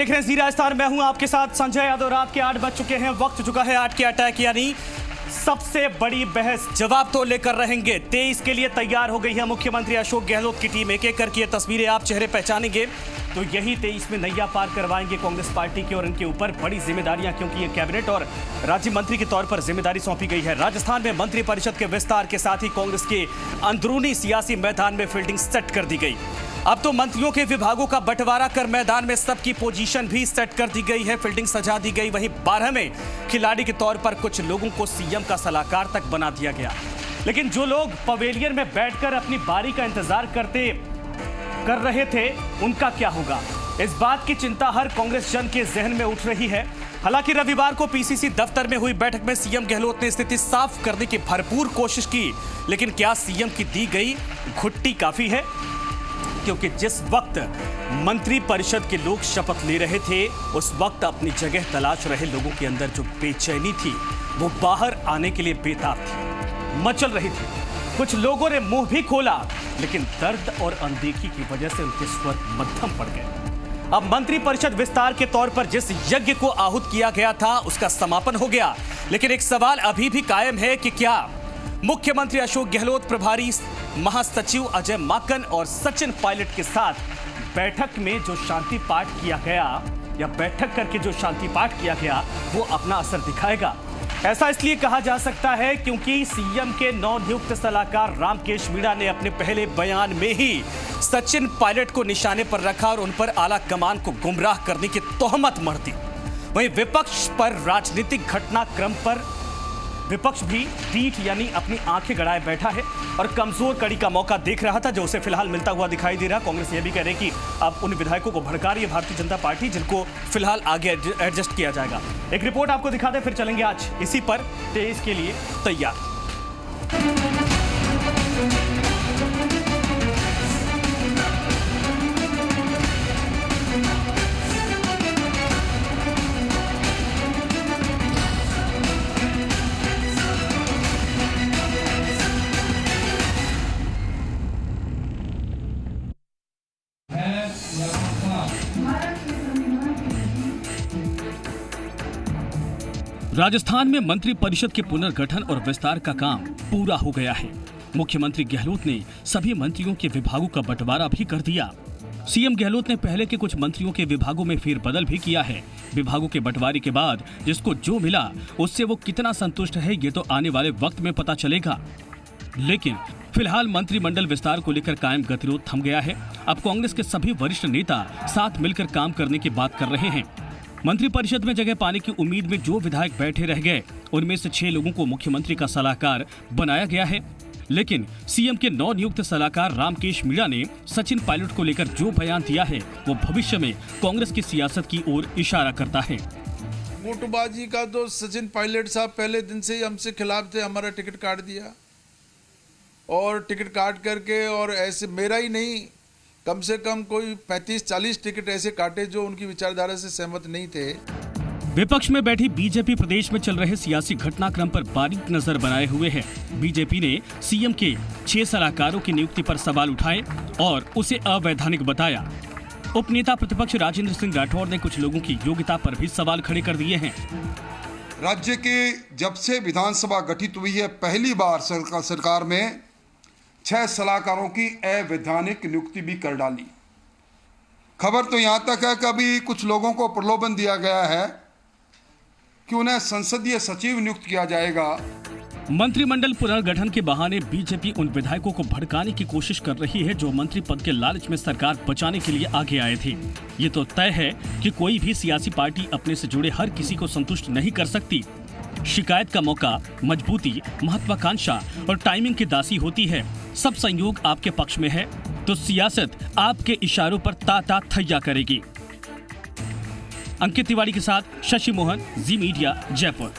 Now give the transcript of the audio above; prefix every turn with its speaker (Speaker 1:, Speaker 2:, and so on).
Speaker 1: देख रहे हैं जी राजस्थान। मैं हूं आपके साथ संजय यादव। रात के 8 बज चुके हैं, वक्त चुका है 8 के अटैक यानी सबसे बड़ी बहस। जवाब तो लेकर रहेंगे। 23 के लिए तैयार हो गई है मुख्यमंत्री अशोक गहलोत की टीम। एक एक करके तस्वीरें आप चेहरे पहचानेंगे तो यही 23 में नैया पार करवाएंगे कांग्रेस पार्टी की। और इनके ऊपर बड़ी जिम्मेदारियां, क्योंकि ये कैबिनेट और राज्य मंत्री के तौर पर जिम्मेदारी सौंपी गई है। राजस्थान में मंत्री परिषद के विस्तार के साथ ही कांग्रेस के अंदरूनी सियासी मैदान में फील्डिंग सेट कर दी गई। अब तो मंत्रियों के विभागों का बंटवारा कर मैदान में सबकी पोजीशन भी सेट कर दी गई है, फील्डिंग सजा दी गई। वहीं 12वें खिलाड़ी के तौर पर कुछ लोगों को सीएम का सलाहकार तक बना दिया गया। लेकिन जो लोग पवेलियन में बैठकर अपनी बारी का इंतजार कर रहे थे, उनका क्या होगा? इस बात की चिंता हर कांग्रेस जन के जहन में उठ रही है। हालांकि रविवार को पीसीसी दफ्तर में हुई बैठक में सीएम गहलोत ने स्थिति साफ करने की भरपूर कोशिश की, लेकिन क्या सीएम की दी गई घुट्टी काफी है? क्योंकि जिस वक्त मंत्री परिषद के लोग शपथ ले रहे थे, उस वक्त अपनी जगह तलाश रहे लोगों के अंदर जो बेचैनी थी वो बाहर आने के लिए बेताब थी, मचल रही थी। कुछ लोगों ने मुंह भी खोला, लेकिन दर्द और अनदेखी की वजह से उनके स्वर मध्यम पड़ गए। अब मंत्री परिषद विस्तार के तौर पर जिस यज्ञ को आहूत किया गया था, उसका समापन हो गया। लेकिन एक सवाल अभी भी कायम है कि क्या मुख्यमंत्री अशोक गहलोत, प्रभारी महासचिव अजय माकन और सचिन पायलट के साथ बैठक में जो शांति पाठ किया गया, या बैठक करके जो शांति पाठ किया गया, वो अपना असर दिखाएगा? ऐसा इसलिए कहा जा सकता है क्योंकि सीएम के नवनियुक्त सलाहकार रामकेश मीणा ने अपने पहले बयान में ही सचिन पायलट को निशाने पर रखा और उन पर आला कमान को गुमराह करने की तोहमत मढ़ दी। वहीं विपक्ष पर राजनीतिक घटनाक्रम पर विपक्ष भी पीठ यानी अपनी आंखें गड़ाए बैठा है और कमजोर कड़ी का मौका देख रहा था, जो उसे फिलहाल मिलता हुआ दिखाई दे रहा। कांग्रेस यह भी कह रही कि अब उन विधायकों को भड़का रही है भारतीय जनता पार्टी, जिनको फिलहाल आगे एडजस्ट किया जाएगा। एक रिपोर्ट आपको दिखा दें, फिर चलेंगे आज इसी पर। 23 के लिए तैयार। राजस्थान में मंत्री परिषद के पुनर्गठन और विस्तार का काम पूरा हो गया है। मुख्यमंत्री गहलोत ने सभी मंत्रियों के विभागों का बंटवारा भी कर दिया। सीएम गहलोत ने पहले के कुछ मंत्रियों के विभागों में फेरबदल भी किया है। विभागों के बंटवारे के बाद जिसको जो मिला, उससे वो कितना संतुष्ट है, ये तो आने वाले वक्त में पता चलेगा। लेकिन फिलहाल मंत्रिमंडल विस्तार को लेकर कायम गतिरोध थम गया है। अब कांग्रेस के सभी वरिष्ठ नेता साथ मिलकर काम करने की बात कर रहे हैं। मंत्रिपरिषद में जगह पाने की उम्मीद में जो विधायक बैठे रह गए, उनमें से 6 लोगों को मुख्यमंत्री का सलाहकार बनाया गया है। लेकिन सीएम के नवनियुक्त सलाहकार रामकेश मीणा ने सचिन पायलट को लेकर जो बयान दिया है, वो भविष्य में कांग्रेस की सियासत की ओर इशारा करता है।
Speaker 2: वोटबाजी का तो सचिन पायलट साहब पहले दिन से ही हमसे खिलाफ थे। हमारा टिकट काट दिया और टिकट काट करके, और ऐसे मेरा ही नहीं, कम से कम कोई 35-40 टिकट ऐसे काटे जो उनकी विचारधारा से सहमत नहीं थे।
Speaker 1: विपक्ष में बैठी बीजेपी प्रदेश में चल रहे सियासी घटनाक्रम पर बारीक नजर बनाए हुए है। बीजेपी ने सीएम के 6 सलाहकारों की नियुक्ति पर सवाल उठाए और उसे अवैधानिक बताया। उपनेता प्रतिपक्ष राजेंद्र सिंह राठौर ने कुछ लोगों की योग्यता पर भी सवाल खड़े कर दिए हैं।
Speaker 3: राज्य के जब से विधानसभा गठित हुई है, पहली बार सरकार में 6 सलाहकारों की अवैधानिक नियुक्ति भी कर डाली। खबर तो यहां तक है कि अभी कुछ लोगों को प्रलोभन दिया गया है कि उन्हें संसदीय सचिव नियुक्त किया जाएगा।
Speaker 1: मंत्रिमंडल पुनर्गठन के बहाने बीजेपी उन विधायकों को भड़काने की कोशिश कर रही है जो मंत्री पद के लालच में सरकार बचाने के लिए आगे आए थे। ये तो तय है कि कोई भी सियासी पार्टी अपने से जुड़े हर किसी को संतुष्ट नहीं कर सकती। शिकायत का मौका, मजबूती, महत्वाकांक्षा और टाइमिंग की दासी होती है। सब संयोग आपके पक्ष में है तो सियासत आपके इशारों पर ता थैया करेगी। अंकित तिवारी के साथ शशि मोहन, जी मीडिया, जयपुर।